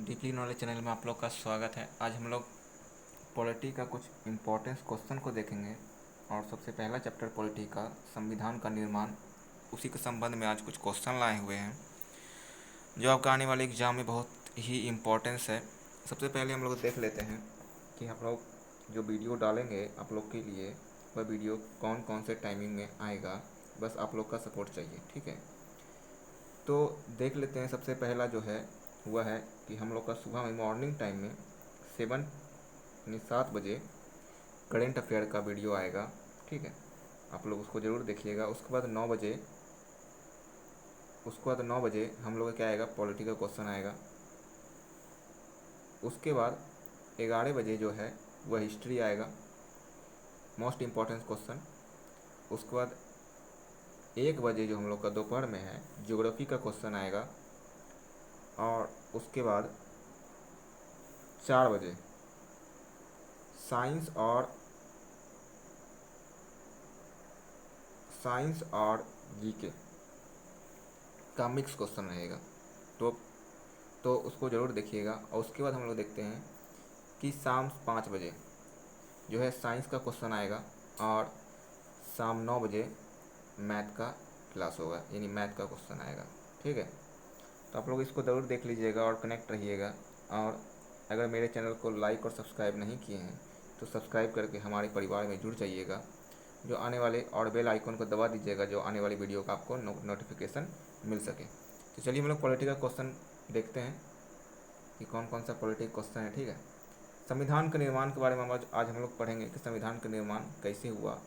Deeply knowledge channel में आप लोग का स्वागत है। आज हम लोग पॉलिटी का कुछ इम्पोर्टेंस क्वेश्चन को देखेंगे और सबसे पहला चैप्टर पॉलिटी का संविधान का निर्माण, उसी के संबंध में आज कुछ क्वेश्चन लाए हुए हैं जो आपका आने वाले एग्जाम में बहुत ही इम्पोर्टेंस है। सबसे पहले हम लोग देख लेते हैं कि हम लोग जो वीडियो डालेंगे आप लोग के लिए वह वीडियो कौन कौन से टाइमिंग में आएगा, बस आप लोग का सपोर्ट चाहिए, ठीक है। तो देख लेते हैं। सबसे पहला जो है वह है कि हम लोग का सुबह में मॉर्निंग टाइम में 7 करेंट अफेयर का वीडियो आएगा, ठीक है। आप लोग उसको ज़रूर देखिएगा। उसके बाद 9 बजे हम लोग का क्या आएगा, पॉलिटिकल क्वेश्चन आएगा। उसके बाद 11 बजे जो है वह हिस्ट्री आएगा, मोस्ट इम्पॉर्टेंट क्वेश्चन। उसके बाद 1 बजे जो हम लोग का दोपहर में है ज्योग्राफी का क्वेश्चन आएगा। और उसके बाद 4 बजे साइंस और जीके का मिक्स क्वेश्चन रहेगा, तो उसको ज़रूर देखिएगा। और उसके बाद हम लोग देखते हैं कि शाम 5 बजे जो है साइंस का क्वेश्चन आएगा और शाम 9 बजे मैथ का क्लास होगा, यानी मैथ का क्वेश्चन आएगा, ठीक है। तो आप लोग इसको ज़रूर देख लीजिएगा और कनेक्ट रहिएगा। और अगर मेरे चैनल को लाइक और सब्सक्राइब नहीं किए हैं तो सब्सक्राइब करके हमारे परिवार में जुड़ जाइएगा, जो आने वाले और बेल आइकन को दबा दीजिएगा, जो आने वाली वीडियो का आपको नोटिफिकेशन मिल सके। तो चलिए हम लोग पॉलिटिकल क्वेश्चन देखते हैं कि कौन कौन सा पॉलिटिकल क्वेश्चन है, ठीक है। संविधान के निर्माण के बारे में आज हम लोग पढ़ेंगे कि संविधान का निर्माण कैसे हुआ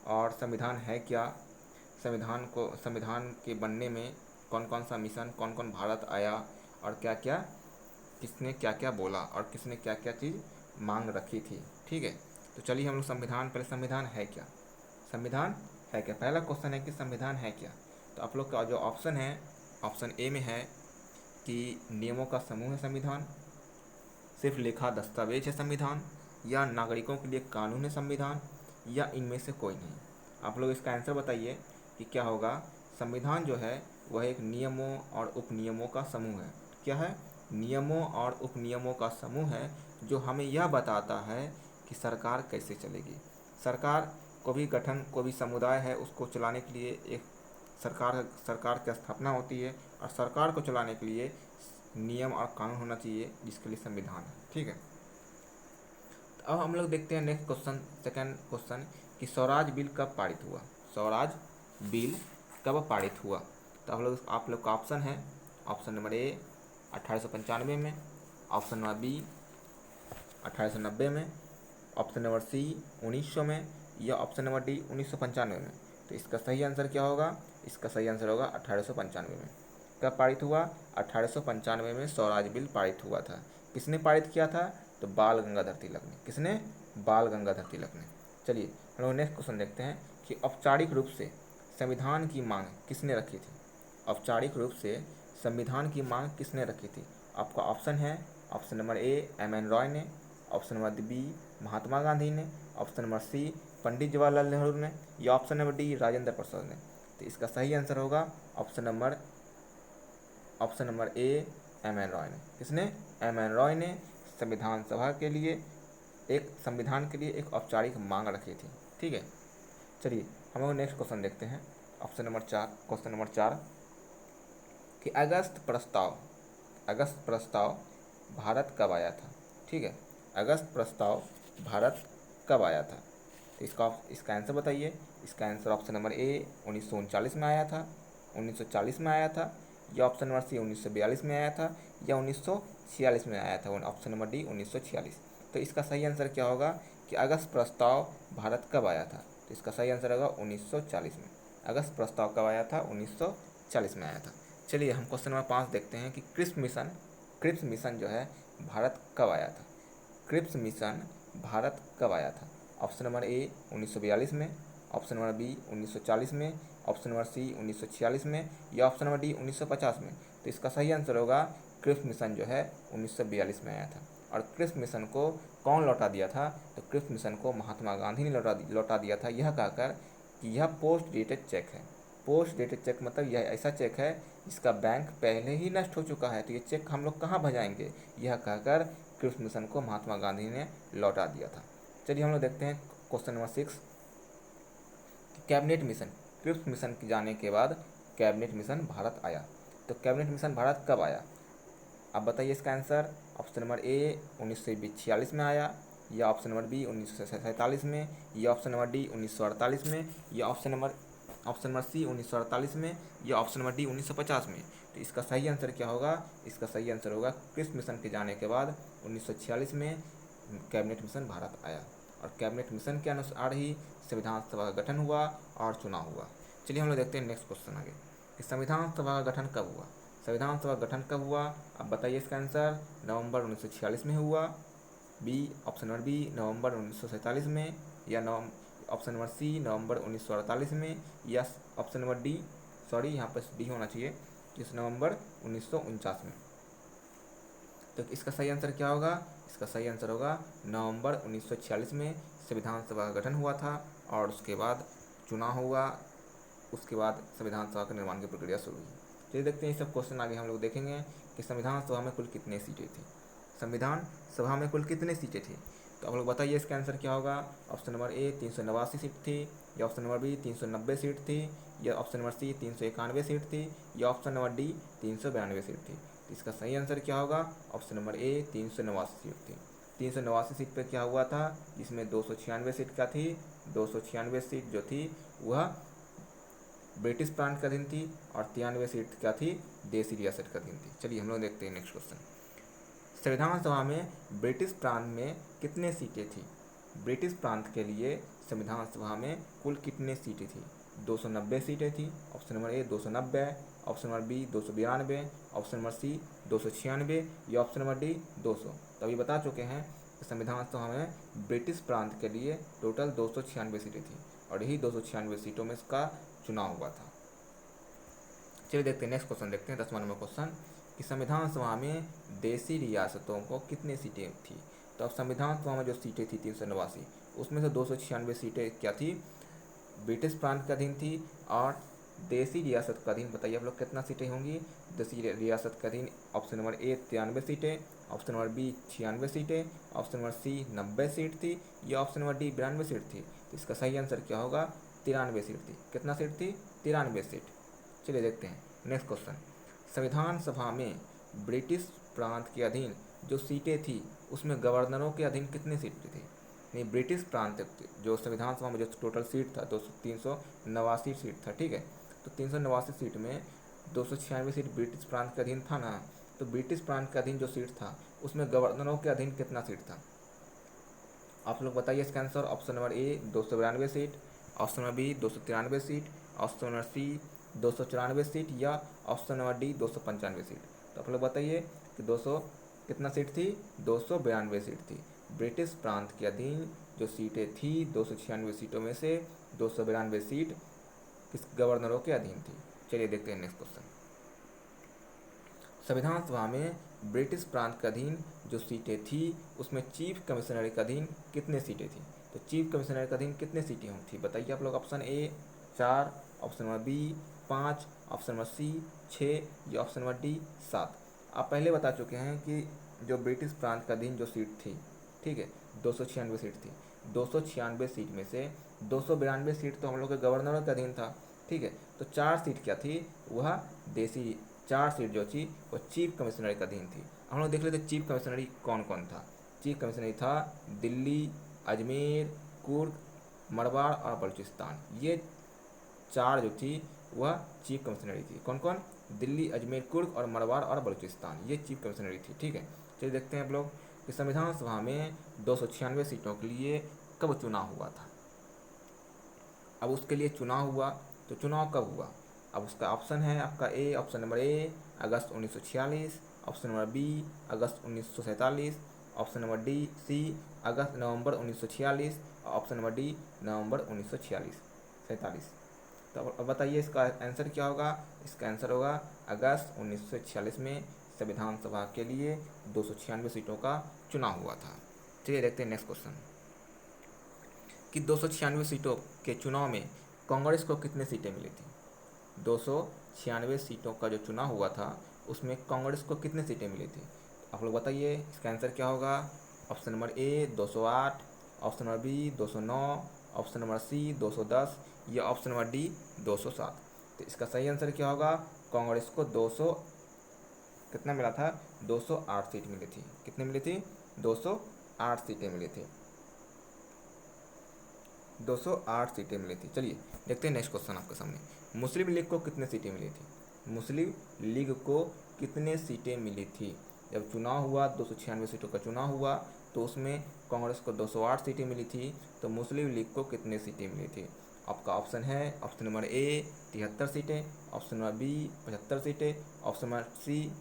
और संविधान है क्या, संविधान के बनने में कौन कौन सा मिशन, कौन कौन भारत आया और क्या क्या किसने क्या क्या बोला और किसने क्या क्या चीज़ मांग रखी थी, ठीक है। तो चलिए हम लोग पहले संविधान है क्या, संविधान है क्या। पहला क्वेश्चन है कि संविधान है क्या। तो आप लोग का जो ऑप्शन है, ऑप्शन ए में है कि नियमों का समूह है संविधान, सिर्फ लिखा दस्तावेज है संविधान, या नागरिकों के लिए कानून है संविधान, या इनमें से कोई नहीं। आप लोग इसका आंसर बताइए कि क्या होगा। संविधान जो है वह एक नियमों और उपनियमों का समूह है। क्या है? नियमों और उपनियमों का समूह है जो हमें यह बताता है कि सरकार कैसे चलेगी। सरकार को भी समुदाय है, उसको चलाने के लिए एक सरकार की स्थापना होती है और सरकार को चलाने के लिए नियम और कानून होना चाहिए, जिसके लिए संविधान है, ठीक है। तो अब हम लोग देखते हैं नेक्स्ट क्वेश्चन, सेकंड क्वेश्चन कि स्वराज बिल कब पारित हुआ। स्वराज बिल कब पारित हुआ। तो आप लोग का ऑप्शन है, ऑप्शन नंबर ए 1895 में, ऑप्शन नंबर बी 1890 में, ऑप्शन नंबर सी 1900 में, या ऑप्शन नंबर डी 1995 में। तो इसका सही आंसर क्या होगा। इसका सही आंसर होगा 1895 में। कब पारित हुआ। 1895 में स्वराज बिल पारित हुआ था। किसने पारित किया था। तो बाल गंगाधर तिलक ने। किसने। बाल गंगाधर तिलक ने। चलिए हम लोग नेक्स्ट क्वेश्चन देखते हैं कि औपचारिक रूप से संविधान की मांग किसने रखी थी। औपचारिक रूप से संविधान की मांग किसने रखी थी। आपका ऑप्शन है, ऑप्शन नंबर ए एम.एन. रॉय ने, option number B Mahatma Gandhi ने, ऑप्शन नंबर सी पंडित जवाहरलाल नेहरू ने, या option number D Rajendra Prasad ने। तो इसका सही आंसर होगा ऑप्शन नंबर ए एम.एन. रॉय ने। किसने। एम.एन. रॉय ने संविधान के लिए एक औपचारिक मांग रखी थी, ठीक है। चलिए हम लोग नेक्स्ट क्वेश्चन देखते हैं, क्वेश्चन नंबर 4 कि अगस्त प्रस्ताव भारत कब आया था, ठीक है। अगस्त प्रस्ताव भारत कब आया था। तो इसका आंसर बताइए। इसका आंसर ऑप्शन नंबर ए 1939 में आया था, 1940 में आया था, या ऑप्शन नंबर सी 1942 में आया था, या 1946 में आया था, ऑप्शन नंबर डी 1946। तो इसका सही आंसर क्या होगा कि अगस्त प्रस्ताव भारत कब आया था। तो इसका सही आंसर होगा 1940 में। अगस्त प्रस्ताव कब आया था। 1940 में आया था। चलिए हम क्वेश्चन नंबर 5 देखते हैं कि क्रिप्स मिशन जो है भारत कब आया था। क्रिप्स मिशन भारत कब आया था। ऑप्शन नंबर ए 1942 में, ऑप्शन नंबर बी 1940 में, ऑप्शन नंबर सी 1946 में, या ऑप्शन नंबर डी 1950 में। तो इसका सही आंसर होगा क्रिप्स मिशन जो है 1942 में आया था। और क्रिप्स मिशन को कौन लौटा दिया था। तो क्रिप्स मिशन को महात्मा गांधी ने लौटा दिया था, यह कहकर कि यह पोस्ट डेटेड चेक है। पोस्ट डेटेड चेक मतलब यह ऐसा चेक है जिसका बैंक पहले ही नष्ट हो चुका है, तो ये चेक हम लोग कहाँ भजाएंगे, यह कहकर क्रिप्स मिशन को महात्मा गांधी ने लौटा दिया था। चलिए हम लोग देखते हैं question number 6। Cabinet mission, Cripps mission के जाने के बाद कैबिनेट मिशन भारत आया। तो कैबिनेट मिशन भारत कब आया, अब बताइए इसका आंसर। ऑप्शन नंबर ए 1946 में आया, या ऑप्शन नंबर बी 1947 में, या ऑप्शन नंबर डी 1948 में, या ऑप्शन नंबर सी 1948 में, या ऑप्शन नंबर डी 1950 में। तो इसका सही आंसर क्या होगा, इसका सही आंसर होगा क्रिप्स मिशन के जाने के बाद 1946 में कैबिनेट मिशन भारत आया, और कैबिनेट मिशन के अनुसार ही संविधान सभा का गठन हुआ और चुनाव हुआ। चलिए हम लोग देखते हैं नेक्स्ट क्वेश्चन आगे कि संविधान सभा का गठन कब हुआ। संविधान सभा गठन कब हुआ, अब बताइए इसका आंसर। नवंबर 1946 में हुआ, बी ऑप्शन नंबर बी नवंबर 1947 में, या ऑप्शन नंबर सी नवंबर 1948 में, या ऑप्शन नंबर डी, सॉरी यहाँ पर डी होना चाहिए, इस नवंबर 1949 में। तो इसका सही आंसर क्या होगा, इसका सही आंसर होगा नवंबर 1946 में संविधान सभा का गठन हुआ था और उसके बाद चुनाव हुआ, उसके बाद संविधान सभा के निर्माण की प्रक्रिया शुरू हुई। चलिए देखते हैं ये सब क्वेश्चन आगे हम लोग देखेंगे कि संविधान सभा में कुल कितने सीटें थी। संविधान सभा में कुल कितने सीटें थी, तो आप लोग बताइए इसका आंसर क्या होगा। ऑप्शन नंबर ए 389 सीट थी, या ऑप्शन नंबर बी 390 सीट थी, या ऑप्शन नंबर सी 391 सीट थी, या ऑप्शन नंबर डी 392 सीट थी। तो इसका सही आंसर क्या होगा, ऑप्शन नंबर ए 389 सीट थी। 389 सीट पर क्या हुआ था, जिसमें 296 सीट क्या थी, 296 सीट जो थी वह ब्रिटिश प्रांत का अधीन थी, और 93 सीट क्या थी, देसी रियासत का अधीन थी। चलिए हम लोग देखते हैं नेक्स्ट क्वेश्चन। संविधान सभा में ब्रिटिश प्रांत में कितने सीटें थी, ब्रिटिश प्रांत के लिए संविधान सभा में कुल कितने सीटें थी। 290 सीटें थी, option number A 290, option number B 292, option number C 296, या ऑप्शन नंबर डी 200। तो अभी बता चुके हैं कि संविधान सभा में ब्रिटिश प्रांत के लिए टोटल 296 सीटें थी, और यही 296 सीटों में इसका चुनाव हुआ था। चलिए देखते हैं नेक्स्ट क्वेश्चन, देखते हैं 10वां नंबर क्वेश्चन कि संविधान सभा में देसी रियासतों को कितनी सीटें थी। तो अब संविधान सभा में जो सीटें थी 389, उसमें से 296 सीटें क्या थी, ब्रिटिश प्रांत के अधीन थी, और देसी रियासत का अधीन बताइए आप लोग कितना सीटें होंगी। देसी रियासत का अधीन ऑप्शन नंबर ए 93 सीटें, ऑप्शन नंबर बी 96 सीटें, ऑप्शन नंबर सी 90 सीट थी, या ऑप्शन नंबर डी 92 सीट थी। तो इसका सही आंसर क्या होगा, 93 सीट थी। कितना सीट थी, 93 सीट। चलिए देखते हैं नेक्स्ट क्वेश्चन। संविधान सभा में ब्रिटिश प्रांत के अधीन जो सीटें थी उसमें गवर्नरों के अधीन कितनी सीटें थी। नहीं, ब्रिटिश प्रांत जो संविधान सभा में जो टोटल सीट था 389 सीट था, ठीक है। तो 389 सीट में 296 सीट ब्रिटिश प्रांत के अधीन था ना, तो ब्रिटिश प्रांत के अधीन जो सीट था उसमें गवर्नरों के अधीन कितना सीट था, आप लोग बताइए इसका answer. Option number A 292 seat, option number B 293 seat, option number C 294 seat, या ऑप्शन नंबर डी 295 सीट। तो आप लोग बताइए कि 200 कितना सीट थी, 292 सीट थी। ब्रिटिश प्रांत के अधीन जो सीटें थी 296 सीटों में से 292 सीट किस गवर्नरों के अधीन थी। चलिए देखते हैं नेक्स्ट क्वेश्चन। संविधान सभा में ब्रिटिश प्रांत के अधीन जो सीटें थी उसमें चीफ कमिश्नर के अधीन कितने सीटें थी। तो चीफ कमिश्नर के अधीन कितने सीटें थी बताइए आप लोग। Option A 4, option number B 5, option number C 6, या ऑप्शन नंबर डी 7। आप पहले बता चुके हैं कि जो ब्रिटिश प्रांत का अधीन जो सीट थी, ठीक है, 296 सीट थी। 296 सीट में से 292 सीट तो हम लोग के गवर्नरों के अधीन था, ठीक है। तो 4 सीट क्या थी, वह देसी 4 सीट जो थी वह चीफ कमिश्नरी के अधीन थी। हम लोग देख लेते चीफ कमिश्नरी कौन कौन था। चीफ कमिश्नरी था दिल्ली, अजमेर, कुर्ग, मरवाड़ और बलूचिस्तान। ये 4 जो थी वह चीफ कमिश्नरी थी। कौन कौन, दिल्ली, अजमेर, कुर्ग और मरवाड़ और बलूचिस्तान, ये चीफ कमिश्नरी थी, ठीक है। चलिए देखते हैं आप लोग कि संविधान सभा में 296 सीटों के लिए कब चुनाव हुआ था। अब उसके लिए चुनाव हुआ, तो चुनाव कब हुआ। अब उसका ऑप्शन है आपका ए, ऑप्शन नंबर ए अगस्त 1946, ऑप्शन नंबर बी अगस्त 1947, ऑप्शन नंबर डी सी अगस्त नवंबर 1946, और ऑप्शन नंबर डी नवंबर 1947। तो अब बताइए इसका आंसर क्या होगा। इसका आंसर होगा अगस्त 1946 में संविधान सभा के लिए 296 सीटों का चुनाव हुआ था। चलिए देखते हैं नेक्स्ट क्वेश्चन कि 296 सीटों के चुनाव में कांग्रेस को कितनी सीटें मिली थी। 296 सीटों का जो चुनाव हुआ था उसमें कांग्रेस को कितनी सीटें मिली थी? आप लोग बताइए इसका आंसर क्या होगा। Option number A 208, option number B 209, option number C 210 या ऑप्शन नंबर डी 207। तो इसका सही आंसर क्या होगा? कांग्रेस को 200 कितना मिला था? 208 सीट मिली थी। कितनी मिली थी? 208 सीटें मिली थी। 208 सीटें मिली थी। चलिए देखते हैं नेक्स्ट क्वेश्चन आपके सामने। मुस्लिम लीग को कितने सीटें मिली थी? मुस्लिम लीग को कितने सीटें मिली थी? जब चुनाव हुआ 296 सीटों का चुनाव हुआ तो उसमें कांग्रेस को 208 सीटें मिली थी, तो मुस्लिम लीग को कितने सीटें मिली थी? आपका ऑप्शन है ऑप्शन नंबर ए 73 सीटें, ऑप्शन नंबर बी 75 सीटें, ऑप्शन नंबर सी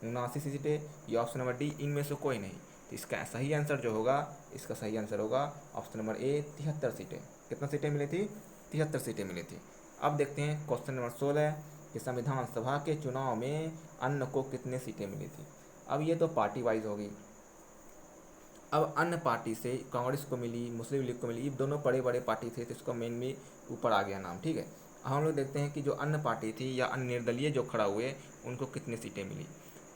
79 सीटें या ऑप्शन नंबर डी इनमें से कोई नहीं। तो इसका सही आंसर जो होगा, इसका सही आंसर होगा ऑप्शन नंबर ए 73 सीटें। कितना सीटें मिली थी? 73 सीटें मिली थी। अब देखते हैं क्वेश्चन नंबर 16 कि संविधान सभा के चुनाव में अन्य को कितने सीटें मिली थी? अब ये तो पार्टी वाइज होगी। अब अन्य पार्टी से कांग्रेस को मिली, मुस्लिम लीग को मिली, ये दोनों बड़े बड़े पार्टी थे तो इसका मेन में ऊपर आ गया नाम। ठीक है, अब हम लोग देखते हैं कि जो अन्य पार्टी थी या अन्य निर्दलीय जो खड़ा हुए उनको कितनी सीटें मिली।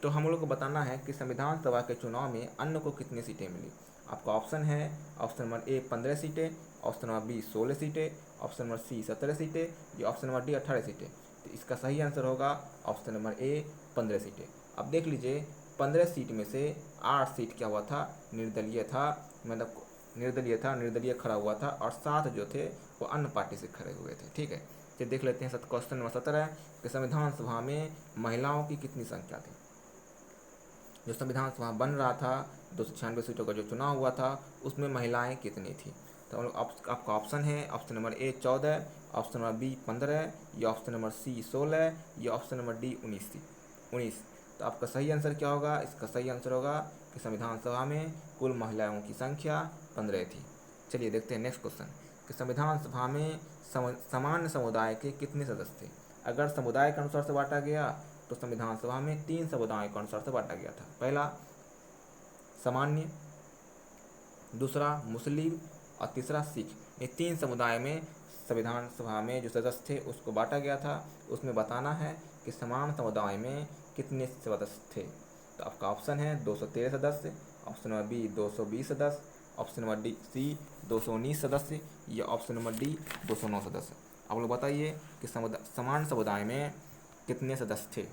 तो हम लोग को बताना है कि संविधान सभा के चुनाव में अन्य को कितनी सीटें मिली। आपका ऑप्शन है ऑप्शन नंबर ए 15 सीटें, ऑप्शन नंबर बी 16 सीटें, ऑप्शन नंबर सी 17 सीटें या ऑप्शन नंबर डी 18 सीटें। तो इसका सही आंसर होगा ऑप्शन नंबर ए 15 सीटें। अब देख लीजिए 15 सीट में से 8 सीट क्या हुआ था? निर्दलीय था, मतलब निर्दलीय खड़ा हुआ था, और 7 जो थे वो अन्य पार्टी से खड़े हुए थे। ठीक है, तो देख लेते हैं क्वेश्चन नंबर 17 कि संविधान सभा में महिलाओं की कितनी संख्या थी? जो संविधान सभा बन रहा था 296 सीटों का जो चुनाव हुआ था उसमें महिलाएं कितनी थी? तो हम लोग आपका ऑप्शन है option number A 14, option number B 15 या ऑप्शन नंबर सी 16 या ऑप्शन नंबर डी 19। तो आपका सही आंसर क्या होगा? इसका सही आंसर होगा कि संविधान सभा में कुल महिलाओं की संख्या 15 थी। चलिए देखते हैं नेक्स्ट क्वेश्चन कि संविधान सभा में सामान्य समुदाय के कितने सदस्य थे? अगर समुदाय के अनुसार से बांटा गया तो संविधान सभा में 3 समुदायों के अनुसार से बांटा गया था। पहला सामान्य, दूसरा मुस्लिम और तीसरा सिख। ये 3 समुदाय में संविधान सभा में जो सदस्य थे उसको बांटा गया था। उसमें बताना है कि समान समुदाय में कितने सदस्य थे। तो आपका ऑप्शन है 213 सदस्य, ऑप्शन नंबर बी 220 सदस्य, ऑप्शन नंबर डी सी 219 सदस्य या ऑप्शन नंबर डी 209 सदस्य। आप लोग बताइए कि समान समुदाय में कितने सदस्य थे?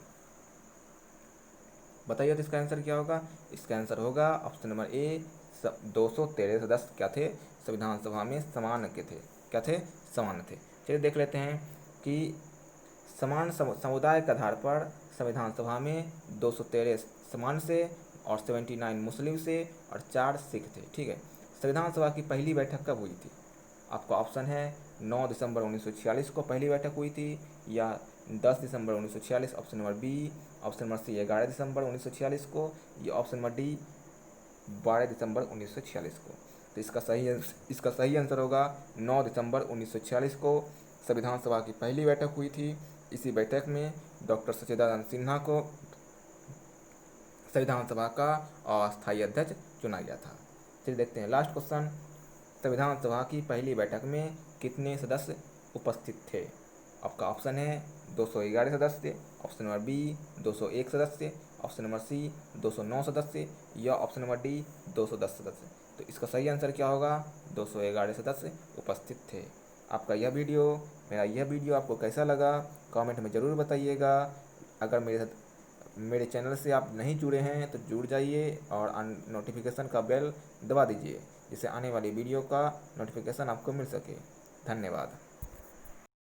बताइए तो इसका आंसर क्या होगा? इसका आंसर होगा ऑप्शन नंबर ए 213 सदस्य क्या थे? संविधान सभा में समान के थे। क्या थे? समान थे। चलिए देख लेते हैं कि समान समुदाय के आधार पर संविधान सभा में 213 समान से और 79 मुस्लिम से और 4 सिख थे। ठीक है, संविधान सभा की पहली बैठक कब हुई थी? आपका ऑप्शन है 9 दिसंबर 1946 को पहली बैठक हुई थी या 10 दिसंबर 1946, option number B, option number C 11 दिसंबर 1946 को या ऑप्शन नंबर डी 12 दिसंबर 1946 को। तो इसका सही आंसर होगा 9 दिसंबर 1946 को संविधान सभा की पहली बैठक हुई थी। इसी बैठक में डॉक्टर सच्चिदानंद सिन्हा को संविधान सभा का अस्थायी अध्यक्ष चुना गया था। चलिए देखते हैं लास्ट क्वेश्चन, संविधान सभा की पहली बैठक में कितने सदस्य उपस्थित थे? आपका ऑप्शन है 211 सदस्य, ऑप्शन नंबर बी 201 सदस्य, ऑप्शन नंबर सी 209 सदस्य या ऑप्शन नंबर डी 210 सदस्य। तो इसका सही आंसर क्या होगा? 211 सदस्य उपस्थित थे। आपका मेरा यह वीडियो आपको कैसा लगा कमेंट में ज़रूर बताइएगा। अगर मेरे चैनल से आप नहीं जुड़े हैं तो जुड़ जाइए और नोटिफिकेशन का बेल दबा दीजिए जिससे आने वाली वीडियो का नोटिफिकेशन आपको मिल सके। धन्यवाद।